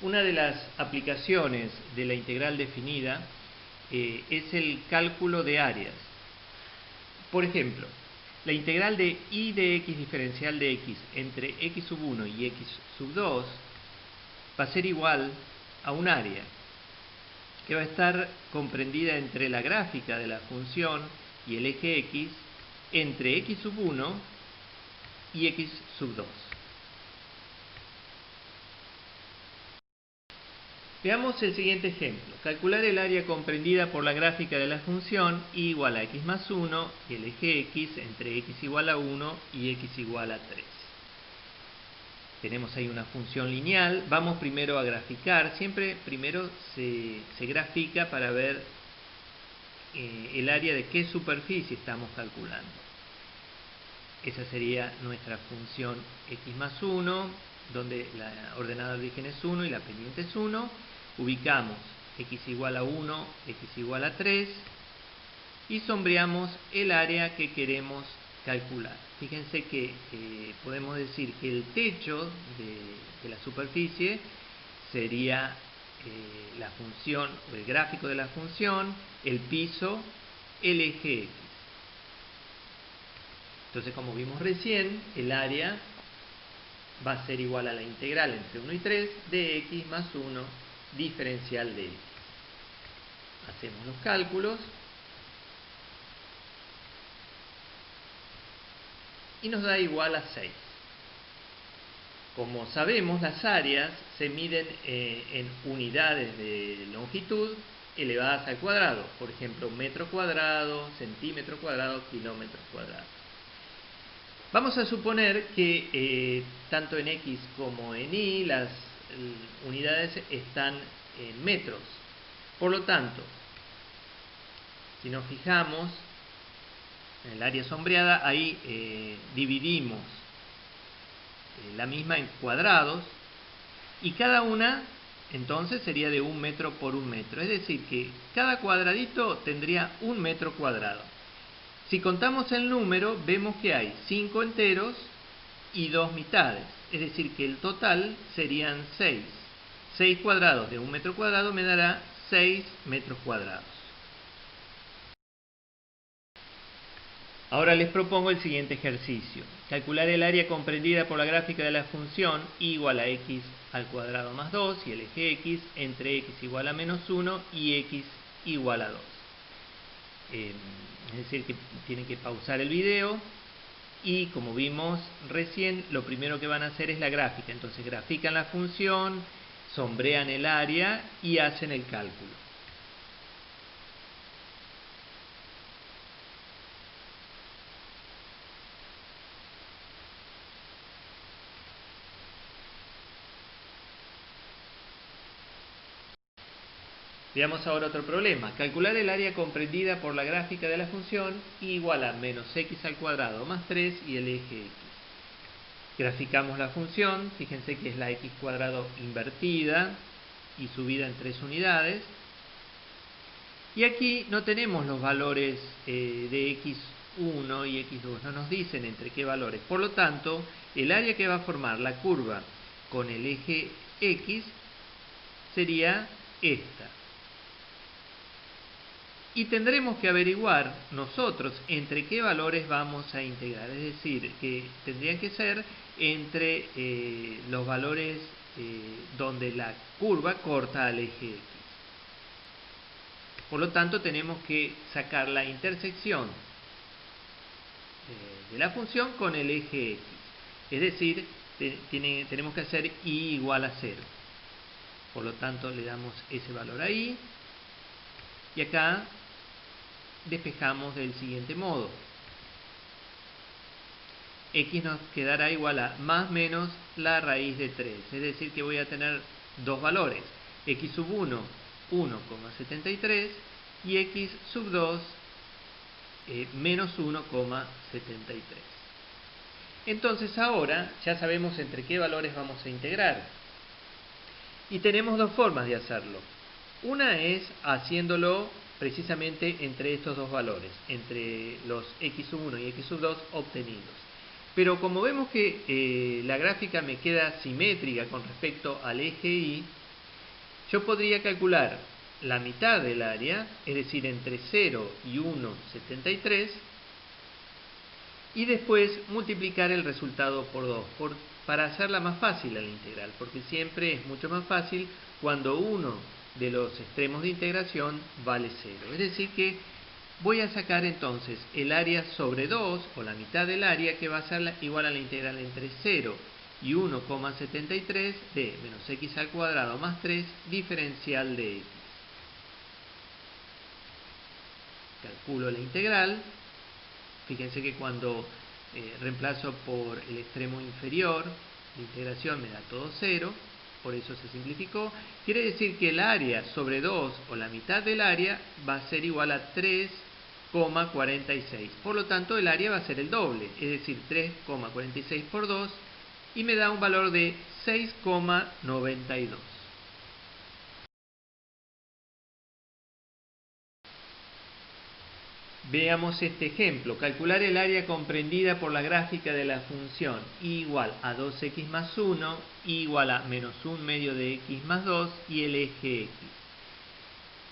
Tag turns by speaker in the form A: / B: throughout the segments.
A: Una de las aplicaciones de la integral definida es el cálculo de áreas. Por ejemplo, la integral de y de x diferencial de x entre x sub 1 y x sub 2 va a ser igual a un área que va a estar comprendida entre la gráfica de la función y el eje x entre x sub 1 y x sub 2. Veamos el siguiente ejemplo. Calcular el área comprendida por la gráfica de la función y igual a x más 1 y el eje x entre x igual a 1 y x igual a 3. Tenemos ahí una función lineal. Vamos primero a graficar. Siempre primero se grafica para ver el área de qué superficie estamos calculando. Esa sería nuestra función x más 1, donde la ordenada de origen es 1 y la pendiente es 1. Ubicamos x igual a 1, x igual a 3 y sombreamos el área que queremos calcular. Fíjense que podemos decir que el techo de la superficie sería la función, o el gráfico de la función, el piso, el eje x. Entonces, como vimos recién, el área va a ser igual a la integral entre 1 y 3 de x más 1 diferencial de x. Hacemos los cálculos y nos da igual a 6. Como sabemos, las áreas se miden en unidades de longitud elevadas al cuadrado. Por ejemplo, metro cuadrado, centímetro cuadrado, kilómetros cuadrados. Vamos a suponer que tanto en x como en y las unidades están en metros. Por lo tanto, si nos fijamos en el área sombreada, ahí dividimos la misma en cuadrados y cada una entonces sería de 1 metro por 1 metro. Es decir, que cada cuadradito tendría 1 metro cuadrado. Si contamos el número, vemos que hay 5 enteros y 2 mitades. Es decir, que el total serían 6. 6 cuadrados de 1 metro cuadrado me dará 6 metros cuadrados. Ahora les propongo el siguiente ejercicio. Calcular el área comprendida por la gráfica de la función y igual a x al cuadrado más 2 y el eje x entre x igual a menos 1 y x igual a 2. Es decir, que tienen que pausar el video y, como vimos recién, lo primero que van a hacer es la gráfica. Entonces grafican la función, sombrean el área y hacen el cálculo. Veamos ahora otro problema. Calcular el área comprendida por la gráfica de la función igual a menos x al cuadrado más 3 y el eje x. Graficamos la función. Fíjense que es la x cuadrado invertida y subida en 3 unidades. Y aquí no tenemos los valores de x1 y x2. No nos dicen entre qué valores. Por lo tanto, el área que va a formar la curva con el eje x sería esta. Y tendremos que averiguar nosotros entre qué valores vamos a integrar. Es decir, que tendrían que ser entre los valores donde la curva corta al eje x. Por lo tanto, tenemos que sacar la intersección de la función con el eje x. Es decir, tenemos que hacer y igual a 0. Por lo tanto, le damos ese valor ahí. Y acá despejamos del siguiente modo. X nos quedará igual a más menos la raíz de 3. Es decir, que voy a tener dos valores. X sub 1, 1,73 y x sub 2, menos 1,73. Entonces ahora ya sabemos entre qué valores vamos a integrar. Y tenemos dos formas de hacerlo. Una es haciéndolo precisamente entre estos dos valores, entre los x sub 1 y x sub 2 obtenidos. Pero como vemos que la gráfica me queda simétrica con respecto al eje y, yo podría calcular la mitad del área, es decir, entre 0 y 1,73, y después multiplicar el resultado por 2, para hacerla más fácil a la integral, porque siempre es mucho más fácil cuando uno de los extremos de integración vale 0. Es decir que voy a sacar entonces el área sobre 2, o la mitad del área, que va a ser igual a la integral entre 0 y 1,73 de menos x al cuadrado más 3 diferencial de x. Calculo la integral. Fíjense que cuando reemplazo por el extremo inferior, la integración me da todo 0, por eso se simplificó. Quiere decir que el área sobre 2, o la mitad del área, va a ser igual a 3,46. Por lo tanto, el área va a ser el doble, es decir, 3,46 por 2, y me da un valor de 6,92. Veamos este ejemplo. Calcular el área comprendida por la gráfica de la función y igual a 2x más 1, igual a menos 1 medio de x más 2 y el eje x.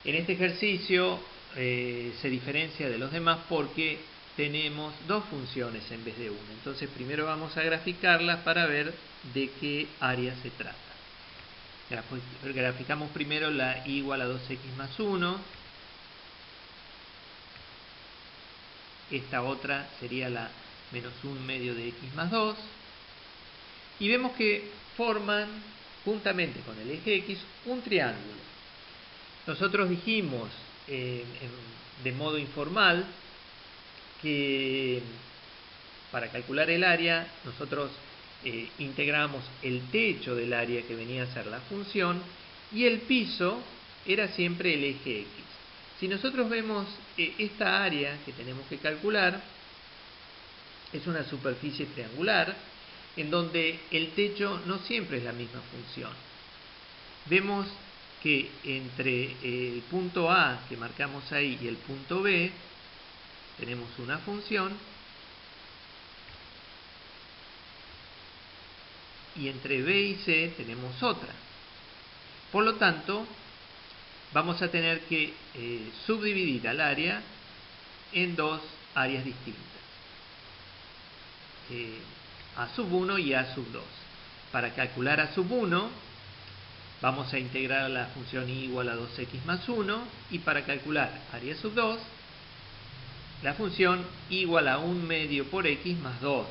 A: En este ejercicio se diferencia de los demás porque tenemos dos funciones en vez de una. Entonces primero vamos a graficarlas para ver de qué área se trata. Graficamos primero la y igual a 2x más 1. Esta otra sería la menos 1 medio de x más 2. Y vemos que forman, juntamente con el eje x, un triángulo. Nosotros dijimos de modo informal que para calcular el área nosotros integramos el techo del área, que venía a ser la función, y el piso era siempre el eje x. Si nosotros vemos esta área que tenemos que calcular, es una superficie triangular en donde el techo no siempre es la misma función. Vemos que entre el punto A que marcamos ahí y el punto B tenemos una función, y entre B y C tenemos otra. Por lo tanto, vamos a tener que subdividir al área en dos áreas distintas, A sub 1 y A sub 2. Para calcular A sub 1 vamos a integrar la función y igual a 2x más 1, y para calcular área sub 2 la función igual a 1 medio por x más 2.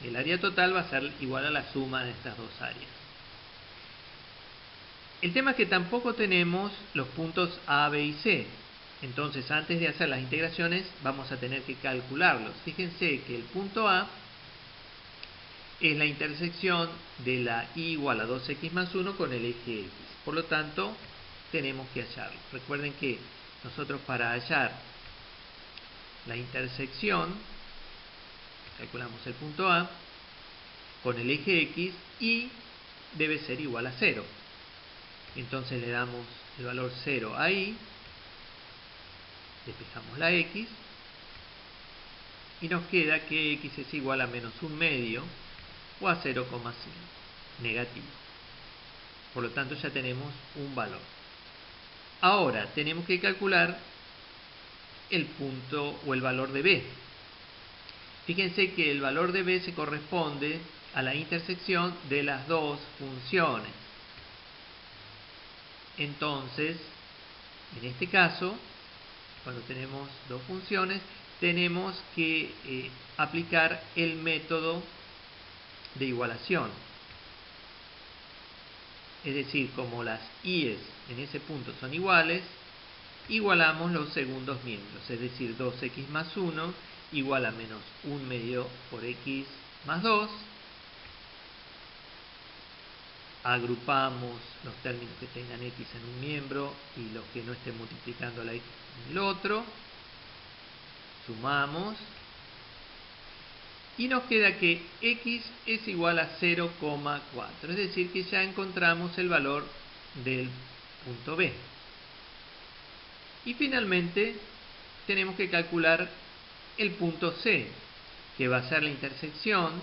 A: El área total va a ser igual a la suma de estas dos áreas. El tema es que tampoco tenemos los puntos A, B y C. Entonces, antes de hacer las integraciones, vamos a tener que calcularlos. Fíjense que el punto A es la intersección de la y igual a 2x más 1 con el eje x. Por lo tanto, tenemos que hallarlo. Recuerden que nosotros, para hallar la intersección, calculamos el punto A con el eje x y debe ser igual a 0. Entonces le damos el valor 0 a y, despejamos la x, y nos queda que x es igual a menos 1 medio o a 0,5, negativo. Por lo tanto ya tenemos un valor. Ahora tenemos que calcular el punto o el valor de b. Fíjense que el valor de b se corresponde a la intersección de las dos funciones. Entonces, en este caso, cuando tenemos dos funciones, tenemos que aplicar el método de igualación. Es decir, como las i's en ese punto son iguales, igualamos los segundos miembros. Es decir, 2x más 1 igual a menos 1 medio por x más 2. Agrupamos los términos que tengan x en un miembro y los que no estén multiplicando la x en el otro. Sumamos. Y nos queda que x es igual a 0,4. Es decir, que ya encontramos el valor del punto B. Y finalmente tenemos que calcular el punto C, que va a ser la intersección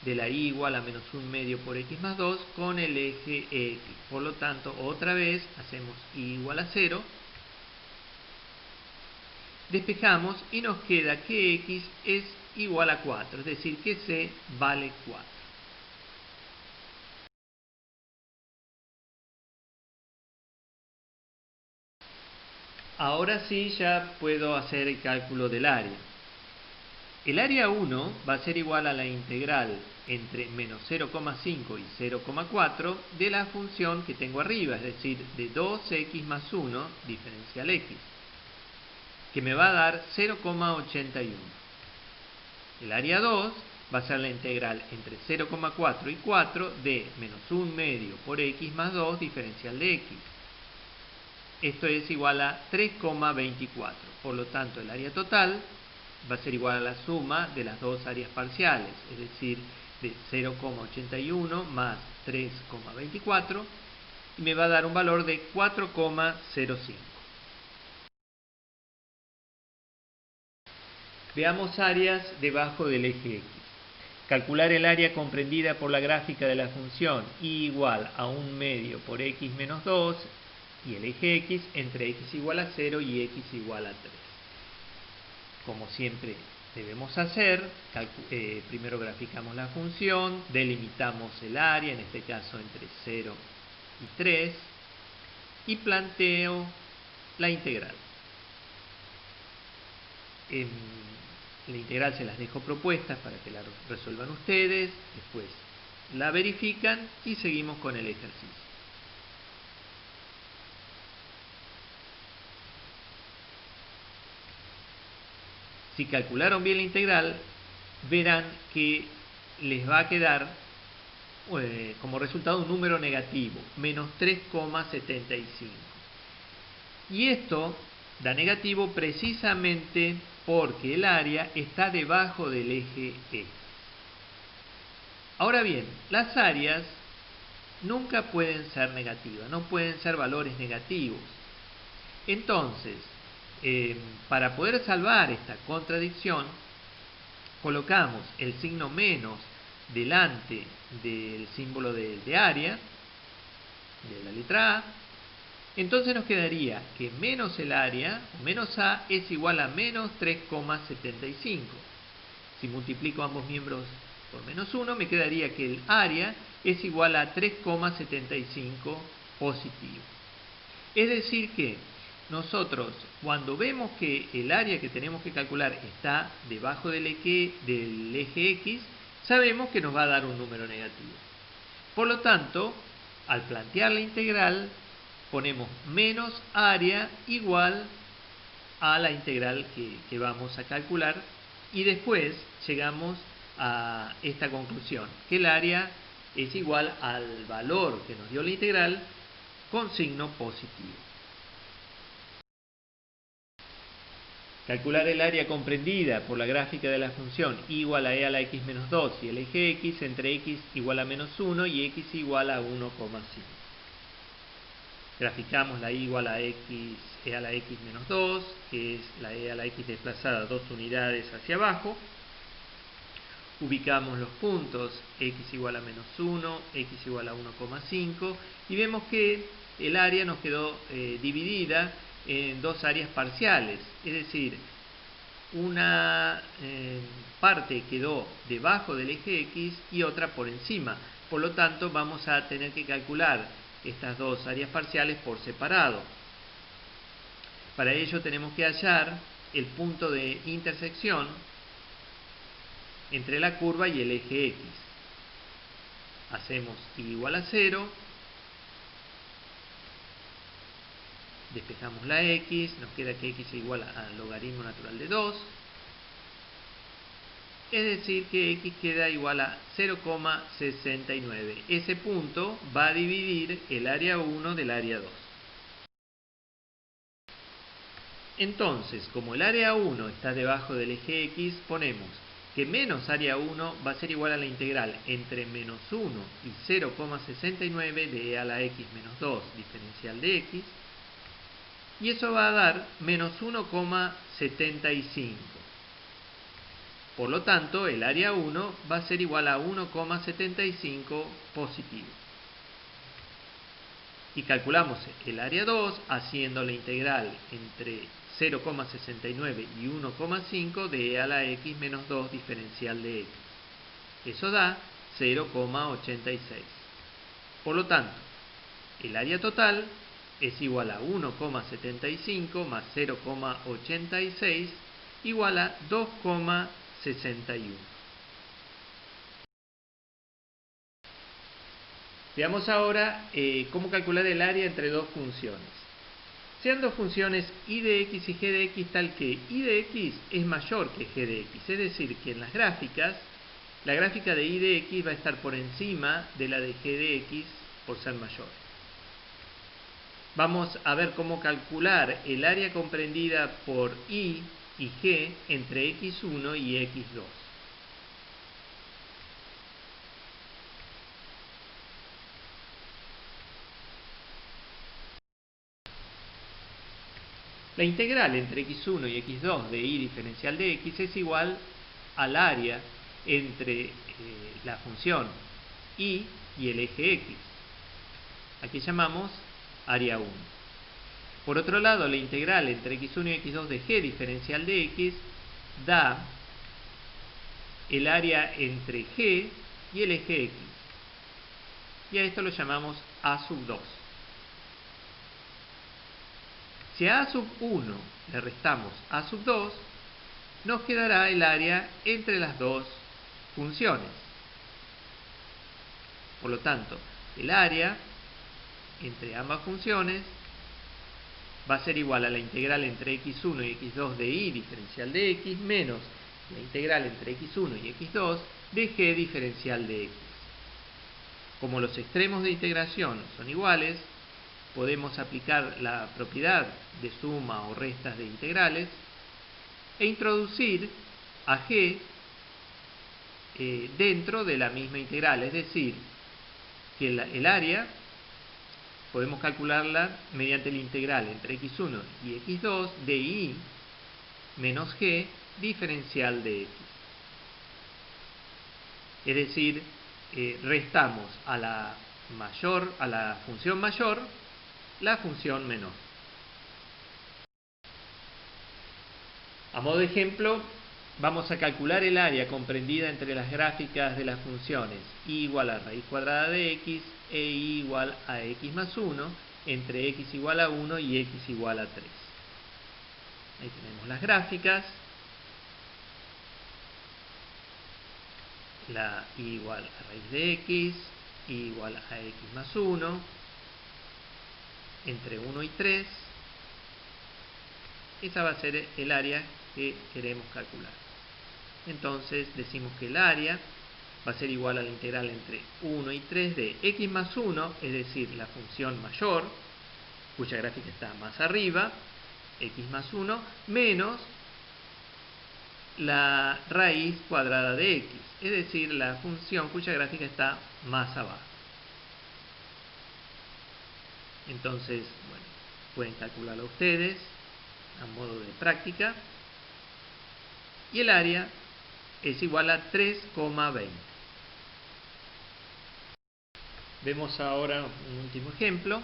A: de la y igual a menos 1 medio por x más 2 con el eje x. Por lo tanto, otra vez hacemos y igual a 0. Despejamos y nos queda que x es igual a 4, es decir, que c vale 4. Ahora sí ya puedo hacer el cálculo del área. El área 1 va a ser igual a la integral entre menos 0,5 y 0,4 de la función que tengo arriba, es decir, de 2x más 1 diferencial x, que me va a dar 0,81. El área 2 va a ser la integral entre 0,4 y 4 de menos 1 medio por x más 2 diferencial de x. Esto es igual a 3,24. Por lo tanto, el área total va a ser igual a la suma de las dos áreas parciales, es decir, de 0,81 más 3,24, y me va a dar un valor de 4,05. Veamos áreas debajo del eje x. Calcular el área comprendida por la gráfica de la función y igual a 1 medio por x menos 2 y el eje x entre x igual a 0 y x igual a 3. Como siempre debemos hacer, primero graficamos la función, delimitamos el área, en este caso entre 0 y 3, y planteo la integral. La integral se las dejo propuestas para que la resuelvan ustedes, después la verifican y seguimos con el ejercicio. Si calcularon bien la integral, verán que les va a quedar como resultado un número negativo, menos 3,75. Y esto da negativo precisamente porque el área está debajo del eje X. Ahora bien, las áreas nunca pueden ser negativas, no pueden ser valores negativos. Entonces, para poder salvar esta contradicción, colocamos el signo menos delante del símbolo de área, de la letra A. Entonces nos quedaría que menos el área, menos A, es igual a menos 3,75. Si multiplico ambos miembros por menos 1, me quedaría que el área es igual a 3,75 positivo. Es decir que nosotros, cuando vemos que el área que tenemos que calcular está debajo del eje X, sabemos que nos va a dar un número negativo. Por lo tanto, al plantear la integral, ponemos menos área igual a la integral que vamos a calcular, y después llegamos a esta conclusión, que el área es igual al valor que nos dio la integral con signo positivo. Calcular el área comprendida por la gráfica de la función y igual a e a la x menos 2 y el eje x entre x igual a menos 1 y x igual a 1,5. Graficamos la y igual a x e a la x menos 2, que es la e a la x desplazada 2 unidades hacia abajo. Ubicamos los puntos x igual a menos 1, x igual a 1,5 y vemos que el área nos quedó dividida en dos áreas parciales, es decir, una parte quedó debajo del eje X y otra por encima. Por lo tanto, vamos a tener que calcular estas dos áreas parciales por separado. Para ello tenemos que hallar el punto de intersección entre la curva y el eje X. Hacemos y igual a 0. Despejamos la x, nos queda que x es igual al logaritmo natural de 2, es decir que x queda igual a 0,69. Ese punto va a dividir el área 1 del área 2. Entonces, como el área 1 está debajo del eje x, ponemos que menos área 1 va a ser igual a la integral entre menos 1 y 0,69 de e a la x menos 2 diferencial de x, y eso va a dar menos 1,75. Por lo tanto, el área 1 va a ser igual a 1,75 positivo. Y calculamos el área 2 haciendo la integral entre 0,69 y 1,5 de e a la x menos 2 diferencial de x. Eso da 0,86. Por lo tanto, el área total es igual a 1,75 más 0,86 igual a 2,61. Veamos ahora cómo calcular el área entre dos funciones. Sean dos funciones y de x y g de x tal que y de x es mayor que g de x. Es decir, que en las gráficas, la gráfica de y de x va a estar por encima de la de g de x por ser mayor. Vamos a ver cómo calcular el área comprendida por y g entre x1 y x2. La integral entre x1 y x2 de y diferencial de x es igual al área entre la función y el eje x. Aquí llamamos área 1. Por otro lado, la integral entre x1 y x2 de g diferencial de x da el área entre g y el eje x. Y a esto lo llamamos a sub 2. Si a sub 1 le restamos a sub 2, nos quedará el área entre las dos funciones. Por lo tanto, el área entre ambas funciones va a ser igual a la integral entre x1 y x2 de y diferencial de x menos la integral entre x1 y x2 de g diferencial de x. Como los extremos de integración son iguales, podemos aplicar la propiedad de suma o restas de integrales e introducir a g dentro de la misma integral, es decir, que el área podemos calcularla mediante la integral entre x1 y x2 de y menos g diferencial de x. Es decir, restamos a la función mayor la función menor. A modo de ejemplo, vamos a calcular el área comprendida entre las gráficas de las funciones y igual a raíz cuadrada de x e y igual a x más 1 entre x igual a 1 y x igual a 3. Ahí tenemos las gráficas. La y igual a raíz de x, y igual a x más 1, entre 1 y 3. Esa va a ser el área que queremos calcular. Entonces decimos que el área va a ser igual a la integral entre 1 y 3 de x más 1, es decir, la función mayor, cuya gráfica está más arriba, x más 1, menos la raíz cuadrada de x, es decir, la función cuya gráfica está más abajo. Entonces, bueno, pueden calcularlo ustedes a modo de práctica. Y el área es igual a 3,20. Vemos ahora un último ejemplo.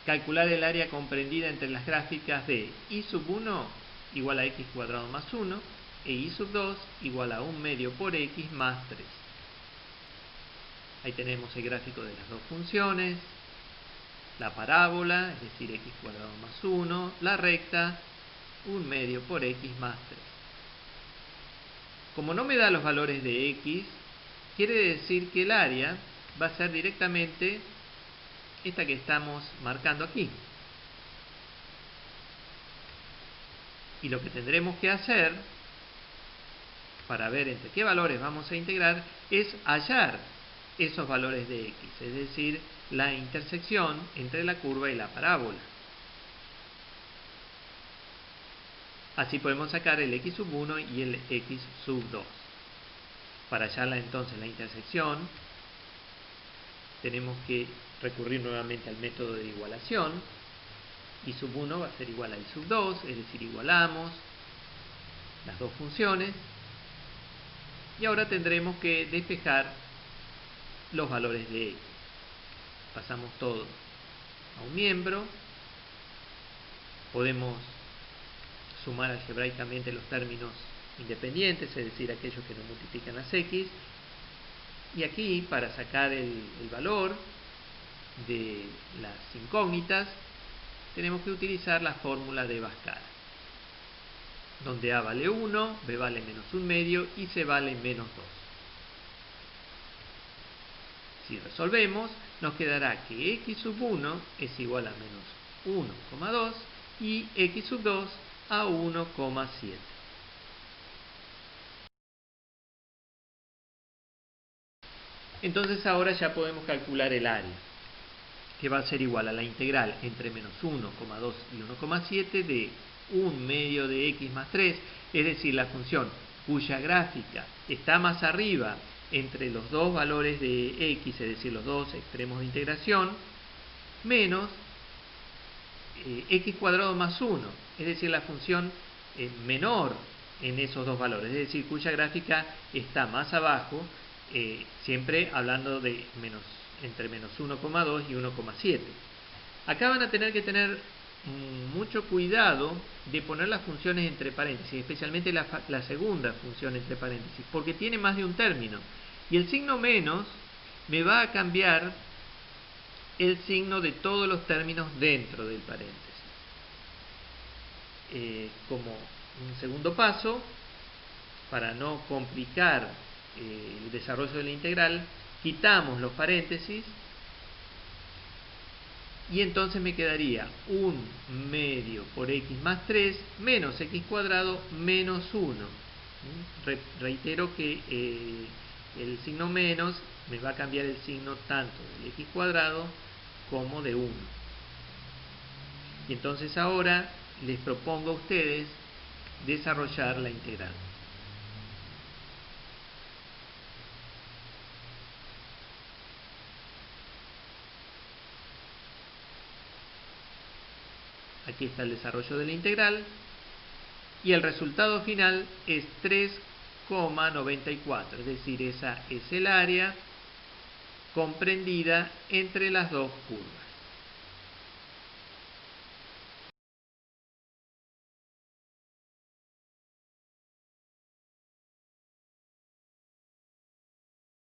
A: Calcular el área comprendida entre las gráficas de y sub 1 igual a x cuadrado más 1 e y sub 2 igual a 1 medio por x más 3. Ahí tenemos el gráfico de las dos funciones, la parábola, es decir, x cuadrado más 1, la recta, 1 medio por x más 3. Como no me da los valores de x, quiere decir que el área va a ser directamente esta que estamos marcando aquí. Y lo que tendremos que hacer para ver entre qué valores vamos a integrar es hallar esos valores de x, es decir, la intersección entre la curva y la parábola. Así podemos sacar el x sub 1 y el x sub 2. Para hallar entonces la intersección, tenemos que recurrir nuevamente al método de igualación. Y sub 1 va a ser igual a y sub 2, es decir, igualamos las dos funciones. Y ahora tendremos que despejar los valores de x. Pasamos todo a un miembro. Podemos sumar algebraicamente los términos independientes, es decir, aquellos que nos multiplican las x. Y aquí, para sacar el valor de las incógnitas, tenemos que utilizar la fórmula de Bhaskara, donde a vale 1, b vale menos 1/2 y c vale menos 2. Si resolvemos, nos quedará que x sub 1 es igual a menos 1,2 y x sub 2 a 1,7. Entonces ahora ya podemos calcular el área, que va a ser igual a la integral entre menos 1,2 y 1,7 de 1/2 de x más 3, es decir, la función cuya gráfica está más arriba entre los dos valores de x, es decir, los dos extremos de integración, menos x cuadrado más 1, es decir, la función menor en esos dos valores, es decir, cuya gráfica está más abajo, siempre hablando de entre menos 1,2 y 1,7. Acá van a tener que tener mucho cuidado de poner las funciones entre paréntesis, especialmente la segunda función entre paréntesis, porque tiene más de un término. Y el signo menos me va a cambiar el signo de todos los términos dentro del paréntesis. Como un segundo paso, para no complicar el desarrollo de la integral, quitamos los paréntesis y entonces me quedaría 1/2 por x más 3 menos x cuadrado menos 1. Reitero que el signo menos me va a cambiar el signo tanto del x cuadrado como de 1. Y entonces ahora les propongo a ustedes desarrollar la integral. Aquí está el desarrollo de la integral y el resultado final es 3,94, es decir, esa es el área comprendida entre las dos curvas.